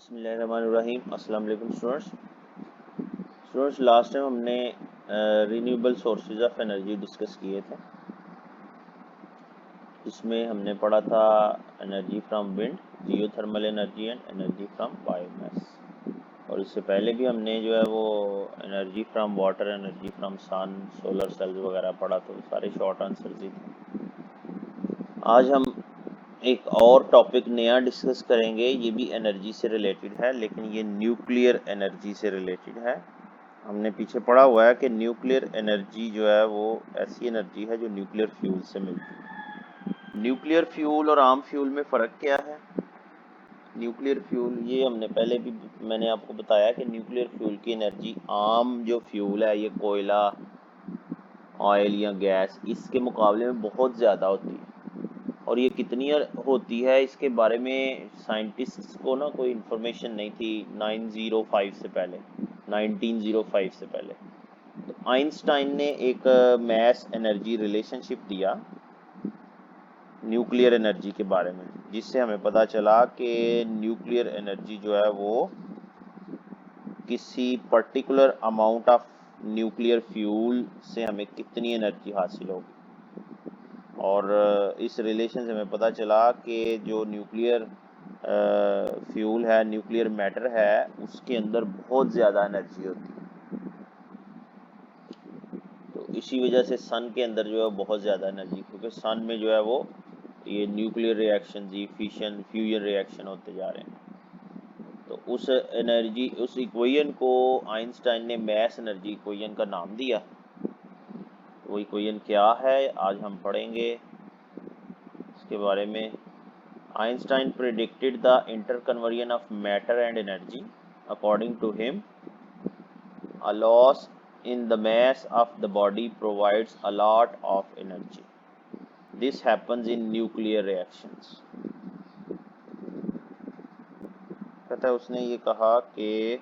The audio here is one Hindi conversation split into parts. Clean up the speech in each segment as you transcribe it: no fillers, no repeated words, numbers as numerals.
बिस्मिल्लाहिर्रहमानिर्रहीम। अस्सलाम वालेकुम स्टूडेंट्स, लास्ट टाइम हमने renewable sources of energy discuss किए थे। इसमें हमने पढ़ा था energy from wind, geothermal energy and energy from biomass. और इससे पहले भी हमने जो है वो energy from water, energy from sun, solar cells वगैरह पढ़ा, तो सारे शॉर्ट आंसर्स ही थे। आज हम एक और टॉपिक नया डिस्कस करेंगे। ये भी एनर्जी से रिलेटेड है, लेकिन ये न्यूक्लियर एनर्जी से रिलेटेड है। हमने पीछे पढ़ा हुआ है कि न्यूक्लियर एनर्जी जो है वो ऐसी एनर्जी है जो न्यूक्लियर फ्यूल से मिलती है। न्यूक्लियर फ्यूल और आम फ्यूल में फ़र्क क्या है? न्यूक्लियर फ्यूल, ये हमने पहले भी मैंने आपको बताया कि न्यूक्लियर फ्यूल की एनर्जी आम जो फ्यूल है, ये कोयला, ऑयल या गैस, इसके मुकाबले में बहुत ज़्यादा होती है। और ये कितनी होती है, इसके बारे में साइंटिस्ट्स को ना कोई इन्फॉर्मेशन नहीं थी 1905 से पहले। तो आइंस्टाइन ने एक मैस एनर्जी रिलेशनशिप दिया न्यूक्लियर एनर्जी के बारे में, जिससे हमें पता चला कि न्यूक्लियर एनर्जी जो है वो किसी particular amount of nuclear fuel से हमें कितनी एनर्जी हासिल होगी। और इस रिलेशन से हमें पता चला कि जो न्यूक्लियर फ्यूल है, न्यूक्लियर मैटर है, उसके अंदर बहुत ज़्यादा एनर्जी होती है। तो इसी वजह से सन के अंदर जो है बहुत ज़्यादा एनर्जी, क्योंकि सन में जो है वो ये nuclear reaction, fission fusion reaction होते जा रहे हैं। तो उस एनर्जी, उस इक्वेशन को आइंस्टाइन ने मैस एनर्जी इक्वेशन का नाम दिया। वो इक्वेशन क्या है आज हम पढ़ेंगे इसके बारे में। Einstein predicted the interconversion of matter and energy. According to him, a loss in the mass of the body provides a lot of energy. This happens in nuclear reactions. कहता है, उसने ये कहा कि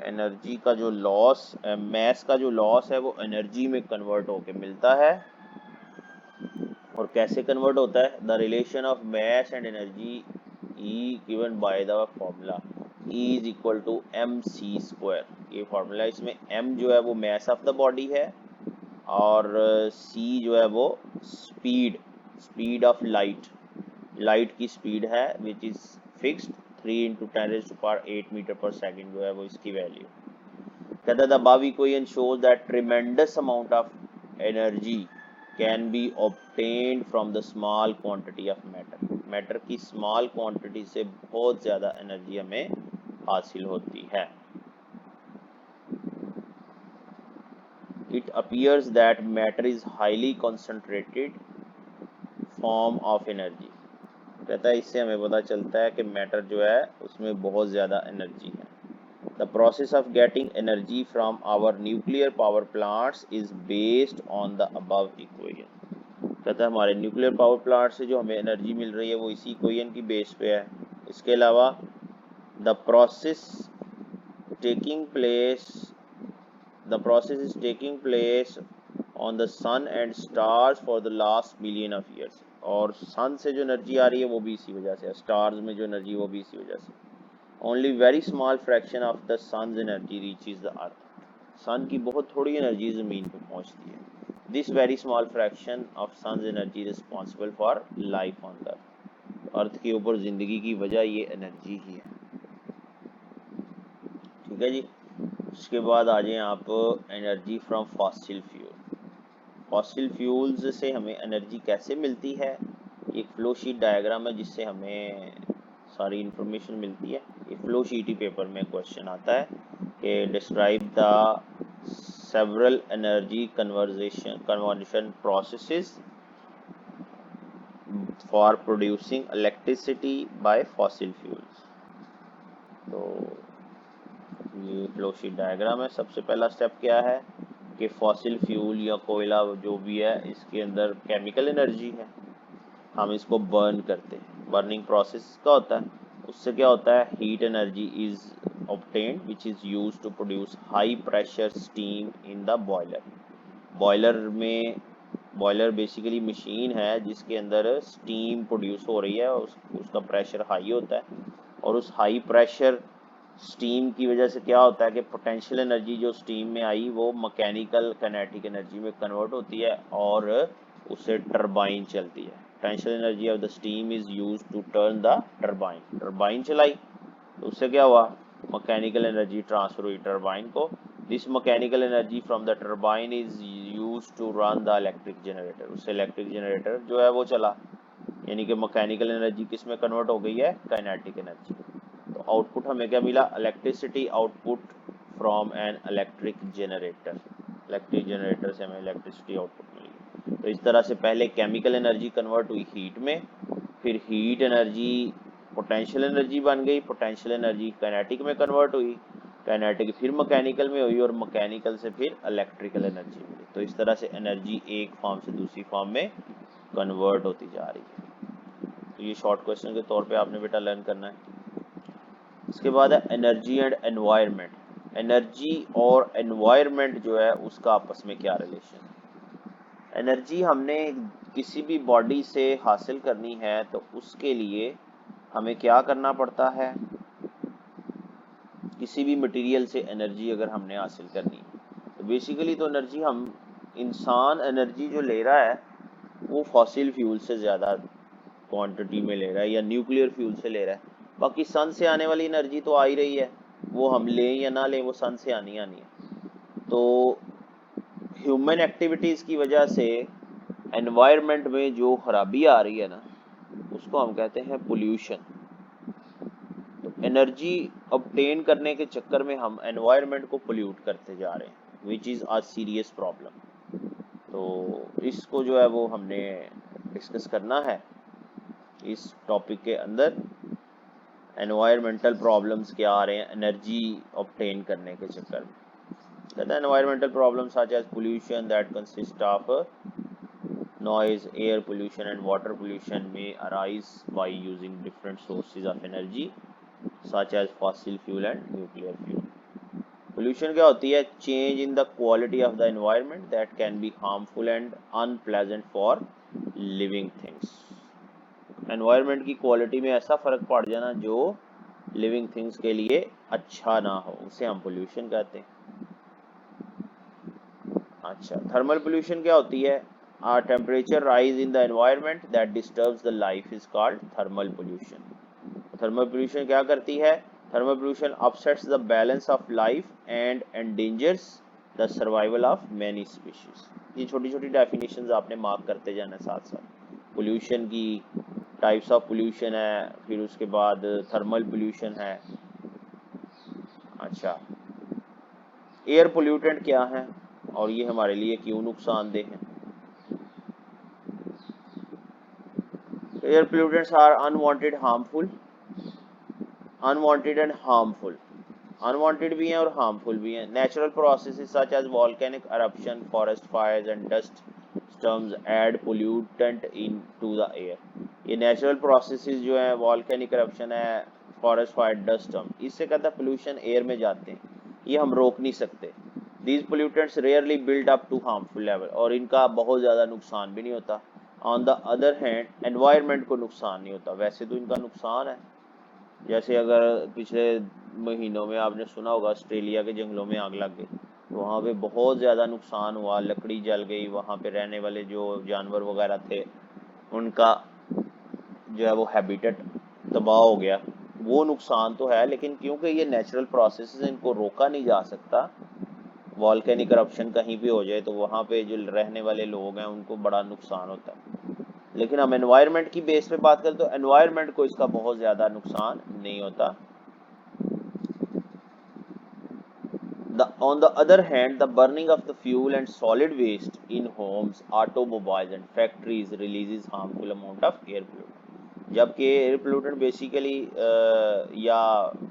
एनर्जी का जो लॉस, मैस का जो लॉस है, वो एनर्जी में कन्वर्ट होके मिलता है। और कैसे कन्वर्ट होता है? The relation of mass and energy is given by the formula E is equal to mc²। ये फॉर्मूला, इसमें m जो है वो मैस ऑफ द बॉडी है, और c जो है वो स्पीड ऑफ लाइट की स्पीड है, विच इज फिक्स्ड 3 × 10⁸ मीटर पर सेकेंड जो है वो इसकी वैल्यू। कहता है, the above equation shows that tremendous amount of energy can be obtained from the small quantity of matter की स्मॉल क्वांटिटी से बहुत ज़्यादा एनर्जी हमें हासिल होती है। It appears that matter is highly concentrated form of energy। कहता है, इससे हमें पता चलता है कि मैटर जो है उसमें बहुत ज़्यादा एनर्जी है। The process of getting energy from our nuclear power plants is based on the above equation। कहता है, हमारे न्यूक्लियर पावर प्लांट से जो हमें एनर्जी मिल रही है वो इसी इक्वेशन की बेस पे है। इसके अलावा the process is taking place on the sun and stars for the last million of years। और सन से जो एनर्जी आ रही है वो भी इसी वजह से है, स्टार्स में जो एनर्जी वो भी इसी वजह से। Only very small fraction of the sun's energy reaches the earth. Sun की बहुत थोड़ी एनर्जी ज़मीन पर पहुंचती है। This very small fraction of sun's energy responsible for life on the earth के ऊपर ज़िंदगी की वजह ये एनर्जी ही है। ठीक है जी। उसके बाद आ जाएं आप energy from fossil fuel. Fossil fuels से हमें एनर्जी कैसे मिलती है? एक फ्लो शीट डायग्राम है जिससे हमें सारी इंफॉर्मेशन मिलती है। ये फ्लो शीट ही पेपर में क्वेश्चन आता है कि describe the several energy conversion processes for producing electricity bye fossil fuels. तो ये फ्लो शीट डायग्राम है। सबसे पहला स्टेप क्या है कि फॉसिल फ्यूल या कोयला जो भी है, इसके अंदर केमिकल एनर्जी है, हम इसको बर्न करते हैं। बर्निंग प्रोसेस का होता है, उससे क्या होता है? Heat energy is obtained which is used to produce high pressure steam in the boiler basically machine है जिसके अंदर स्टीम प्रोड्यूस हो रही है, उसका प्रेशर हाई होता है, और उस हाई प्रेशर स्टीम की वजह से क्या होता है कि पोटेंशियल एनर्जी जो स्टीम में आई वो मैकेनिकल काइनेटिक एनर्जी में कन्वर्ट होती है और उससे टरबाइन चलती है। Potential energy of the steam is used to turn the turbine. Turbine चलाई तो उससे क्या हुआ, मैकेनिकल एनर्जी ट्रांसफर हुई टरबाइन को। This mechanical energy from the turbine is used to run the electric generator. उससे इलेक्ट्रिक जनरेटर जो है वो चला, यानी कि मैकेनिकल एनर्जी किस में कन्वर्ट हो गई है, काइनेटिक एनर्जी। तो आउटपुट हमें क्या मिला, electricity output from an electric generator. Electric generator से हमें इलेक्ट्रिसिटी आउटपुट मिली। तो इस तरह से पहले केमिकल एनर्जी कन्वर्ट हुई हीट में, फिर हीट एनर्जी पोटेंशियल एनर्जी बन गई, पोटेंशियल एनर्जी काइनेटिक में कन्वर्ट हुई, काइनेटिक फिर मैकेनिकल में हुई और मैकेनिकल से फिर इलेक्ट्रिकल एनर्जी मिली। तो इस तरह से एनर्जी एक फॉर्म से दूसरी फॉर्म में कन्वर्ट होती जा रही है। तो ये शॉर्ट क्वेश्चन के तौर पे आपने बेटा लर्न करना है। इसके बाद है एनर्जी एंड एनवायरनमेंट। एनर्जी और एनवायरनमेंट जो है उसका आपस में क्या रिलेशन है। एनर्जी हमने किसी भी बॉडी से हासिल करनी है तो उसके लिए हमें क्या करना पड़ता है, किसी भी मटेरियल से एनर्जी अगर हमने हासिल करनी है तो बेसिकली तो एनर्जी हम, इंसान एनर्जी जो ले रहा है वो फॉसिल फ्यूल से ज़्यादा क्वांटिटी में ले रहा है या न्यूक्लियर फ्यूल से ले रहा है। बाकी सन से आने वाली एनर्जी तो आ ही रही है, वो हम लें या ना लें वो सन से आनी है। तो ह्यूमन एक्टिविटीज़ की वजह से एनवायरनमेंट में जो खराबी आ रही है ना उसको हम कहते हैं पोल्यूशन। तो एनर्जी ऑब्टेन करने के चक्कर में हम एनवायरनमेंट को पोल्यूट करते जा रहे हैं, which is a serious problem. तो इसको जो है वो हमने डिस्कस करना है इस टॉपिक के अंदर। एनवायरमेंटल प्रॉब्लम्स क्या आ रहे हैं एनर्जी ऑब्टेन करने के चक्कर में। कहते हैं environmental problems such as pollution that consist of noise, air pollution and water pollution may arise by using different sources of energy such as fossil fuel and nuclear fuel. Pollution क्या होती है, change in the quality of the environment that can be harmful and unpleasant for living things. Environment की क्वालिटी में ऐसा फर्क पड़ जाना जो लिविंग थिंग्स के लिए अच्छा ना हो, उसे हम पोल्यूशन कहते हैं। अच्छा, थर्मल पोल्यूशन क्या होती है, a temperature rise in the environment that disturbs the life is called thermal pollution. Thermal pollution क्या करती है, thermal pollution upsets the balance of life and endangers the survival of many species. ये छोटी छोटी डेफिनेशंस आपने मार्क करते जाना साथ साथ। पोल्यूशन की टाइप्स ऑफ पोल्यूशन है, फिर उसके बाद थर्मल पोल्यूशन है। अच्छा, एयर पोल्यूटेंट क्या है और ये हमारे लिए क्यों नुकसानदेह हैं। Air pollutants are unwanted, harmful, unwanted and harmful. Unwanted भी हैं और harmful भी हैं। Natural processes such as volcanic eruption, forest fires and dust storms add pollutant into the air. ये natural processes जो हैं, volcanic eruption है, forest fire, dust storm, इससे कहता है pollution air में जाते हैं, ये हम रोक नहीं सकते। These pollutants rarely build up to harmful level और इनका बहुत ज़्यादा नुकसान भी नहीं होता। On the other hand environment को नुकसान नहीं होता, वैसे तो इनका नुकसान है। जैसे अगर पिछले महीनों में आपने सुना होगा ऑस्ट्रेलिया के जंगलों में आग लग गई, तो वहाँ पे बहुत ज़्यादा नुकसान हुआ, लकड़ी जल गई, वहाँ पे रहने वाले जो जानवर वगैरह थे उनका जो है वो हैबिटेट तबाह हो गया। वो नुकसान तो है, लेकिन क्योंकि ये नेचुरल प्रोसेस है इनको रोका नहीं जा सकता। वॉल्केनिक करप्शन कहीं भी हो जाए तो वहाँ पे जो रहने वाले लोग हैं उनको बड़ा नुकसान होता है। लेकिन हम एनवायरनमेंट की बेस पे बात करें तो एनवायरनमेंट को इसका बहुत ज़्यादा नुकसान नहीं होता। On the other hand, the burning of the fuel and solid waste in homes, automobiles and factories releases harmful amount of air pollutant. जबकि एयर पोल्यूटेंट बेसिकली या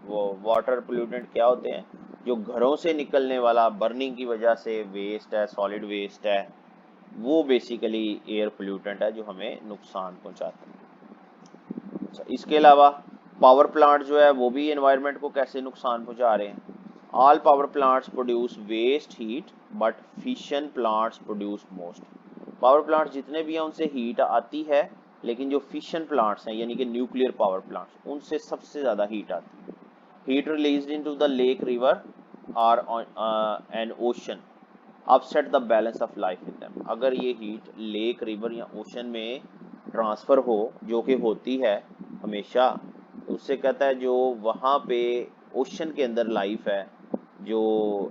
वो वाटर पोल्यूटेंट क्या होते हैं, जो घरों से निकलने वाला बर्निंग की वजह से वेस्ट है, सॉलिड वेस्ट है, वो बेसिकली एयर पोल्यूटेंट है जो हमें नुकसान पहुंचाता है। अच्छा, इसके अलावा पावर प्लांट जो है वो भी एनवायरनमेंट को कैसे नुकसान पहुंचा रहे हैं। All power plants produce waste heat but fission plants produce most. Power plant जितने भी हैं उनसे हीट आती है लेकिन जो फिशन प्लांट्स हैं यानी कि न्यूक्लियर पावर प्लांट्स, उनसे सबसे ज़्यादा हीट आती है। Heat released into the lake, river और an ocean upset the balance of life in them. अगर ये हीट लेक, रिवर या ओशन में ट्रांसफ़र हो, जो कि होती है हमेशा, तो उससे कहता है जो वहाँ पे ओशन के अंदर लाइफ है, जो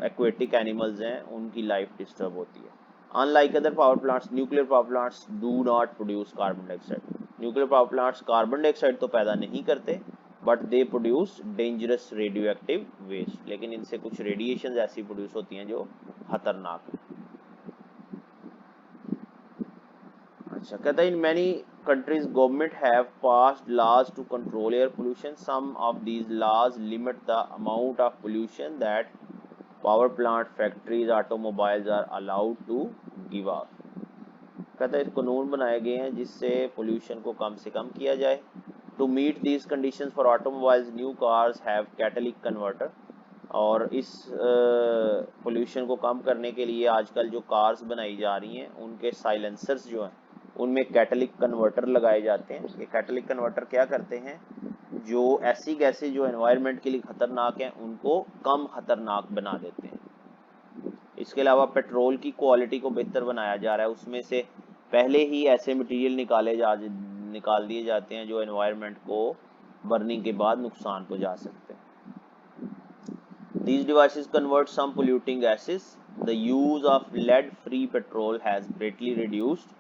एक्वेटिक एनिमल्स हैं, उनकी लाइफ डिस्टर्ब होती है। Unlike other power plants, nuclear power plants do not produce carbon dioxide. Nuclear power plants carbon dioxide तो पैदा नहीं करते, but they produce dangerous radioactive waste. लेकिन इनसे कुछ रेडिएशन ऐसी प्रोड्यूस होती हैं जो खतरनाक है। अच्छा, कहता है in many countries government have passed laws to control air pollution. Some of these laws limit the amount of pollution that power plant, factories, automobiles are allowed to give off. कहता है कानून बनाए गए हैं जिससे पोल्यूशन को कम से कम किया जाए। To meet these conditions for automobiles, new cars have catalytic converter. और इस पोल्यूशन को कम करने के लिए आजकल जो कार्स बनाई जा रही हैं, उनके साइलेंसर्स जो हैं, उनमें कैटलिक कन्वर्टर लगाए जाते हैं। ये कैटलिक कन्वर्टर क्या करते हैं, जो ऐसी गैसें जो एनवायरनमेंट के लिए खतरनाक हैं, उनको कम खतरनाक बना देते हैं। इसके अलावा पेट्रोल की क्वालिटी को बेहतर बनाया जा रहा है। उसमें से पहले ही ऐसे मटेरियल निकाल दिए जाते हैं जो एनवायरनमेंट को बर्निंग के बाद नुकसान पहुंचा सकते हैं। These devices convert some polluting gases. The use of lead-free petrol has greatly reduced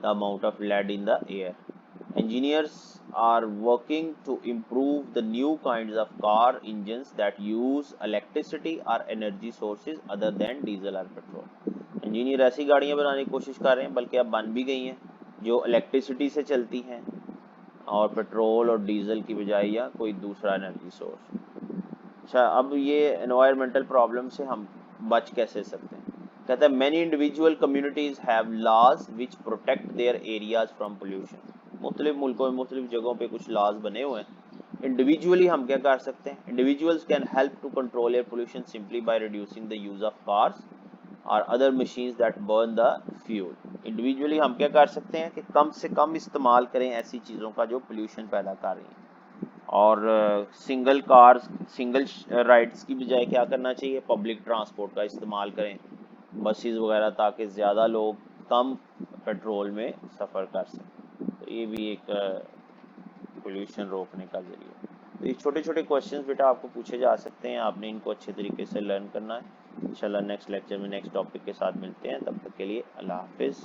the amount of lead in the air. Engineers are working to improve the new kinds of car engines that use electricity or energy sources other than diesel or petrol. Engineer ऐसी गाड़ियां बनाने की कोशिश कर रहे हैं, बल्कि अब बन भी गई हैं, जो इलेक्ट्रिसिटी से चलती हैं और पेट्रोल और डीजल की बजाय या कोई दूसरा एनर्जी सोर्स। अच्छा, अब ये एनवायरमेंटल प्रॉब्लम से हम बच कैसे सकते हैं। कहता है many individual communities have laws which protect their areas from pollution. मुख्तलिफ मुल्कों में मुख्तलिफ जगहों पे कुछ लॉज बने हुए हैं। इंडिविजुअली हम क्या कर सकते हैं, individuals can help to control air pollution simply by reducing the use of cars और other machines that burn the fuel. Individually हम क्या कर सकते हैं कि कम से कम इस्तेमाल करें ऐसी चीज़ों का जो पोल्यूशन पैदा कर रही हैं। और सिंगल कार्स, सिंगल राइड्स की बजाय क्या करना चाहिए, पब्लिक ट्रांसपोर्ट का इस्तेमाल करें, बसेस वगैरह, ताकि ज़्यादा लोग कम पेट्रोल में सफ़र कर सकें। तो ये भी एक पोल्यूशन रोकने का जरिए। तो ये छोटे छोटे क्वेश्चंस बेटा आपको पूछे जा सकते हैं, आपने इनको अच्छे तरीके से लर्न करना है। इंशाल्लाह नेक्स्ट लेक्चर में नेक्स्ट टॉपिक के साथ मिलते हैं, तब तक के लिए अल्लाह हाफिज़।